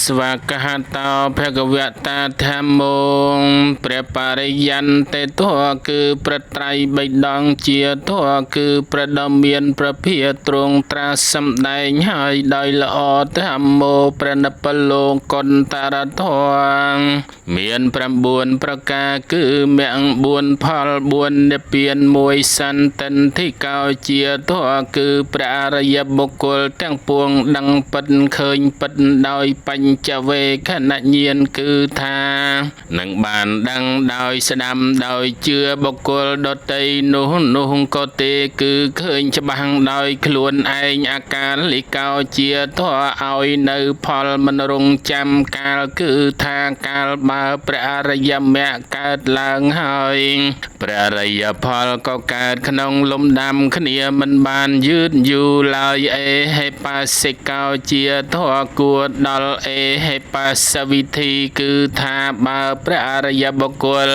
สวากขาตาภะคะวะตาธัมโมព្រះបរិយន្តិធម៌គឺប្រត្រៃបិដងជាធម៌គឺប្រដមមានប្រភាទ្រង់ត្រាស់សម្ដែងហើយដោយល្អធម្មោប្រណិបលោកុន្តរធម៌មាន9ប្រការគឺមគ្គ4ផល4និព្វាន1សន្តិន្តិកោជាធម៌គឺព្រះអរិយបុគ្គលទាំងពួងដឹងពិតឃើញពិតដោយបញ្ចវេខណញ្ញាណគឺថានឹងបានដឹងដោយស្ដាំដោយជឿបុគ្គលដតីនោះក៏ទេគឺឃើញច្បាស់ដោយខ្លួនឯងអាកាલિកោជាធម៌ឲ្យនៅផលមិនរងចាំកាលគឺថាកាលបើព្រះអរិយមគ្គកើតឡើងហើយព្រះអរិយផលក៏កើតក្នុងលំដាប់គ្នាមិនបានយឺតយូរឡើយអេហេបាសិកោជាធម៌គួរដល់អេហេបាសវិធីគឺថាបើព្រះអរិយបុគ្គល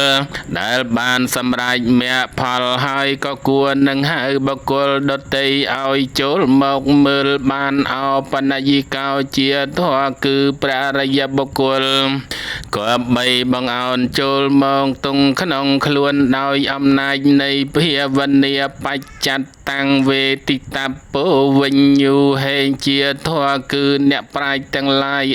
ដែលបានសម្រេចមគ្គផលហើយក៏គួរនឹងហៅបុគ្គលដតីឲ្យចូលមកមើលបានអោបនយិកោជាធម៌គឺព្រះអរិយបុគ្គលក៏បីបងអោនចូលមកទុងក្នុងខ្លួនដោយអំណាចនៃភាវនាបច្ច័តតាំងវេទិតពោវិញ្ញូហេជាធម៌គឺអ្នកប្រាជ្ញទាំងឡាយ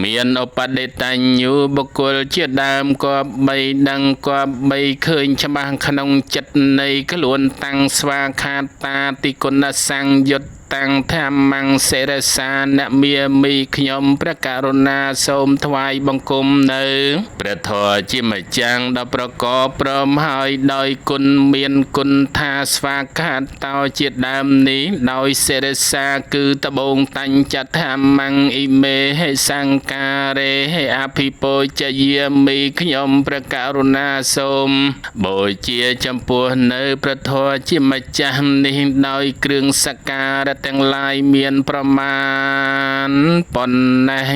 មានឧបដេតញ្ញូបុគ្គលជាដើមក៏បីដឹងក៏បីឃើញច្បាស់ក្នុងចិត្តនៃខ្លួនតាំងស្វាខាតាតិគុណសង្យុត្តតាំងធម្មងសេរសាអ្នកមាមីខ្ញុំព្រះករុណាសូមថ្វាយបង្គំនៅព្រះធម៌ជាម្ចាស់ដ៏ប្រកបព្រមហើយដោយគុណមានគុណថាស្វាខាតោជាដើមនេះដោយសេរសាគឺត្បូងតញ្ចធម្មងអ៊ីមេហេសង្ការេហេអភិពោជយាមីខ្ញុំព្រះករុណាសូមបូជាចំពោះនៅព្រះធម៌ជាម្ចាស់នេះដោយគ្រឿងសក្ការៈទាំងឡាយមានប្រមាណប៉ុណ្ណេះ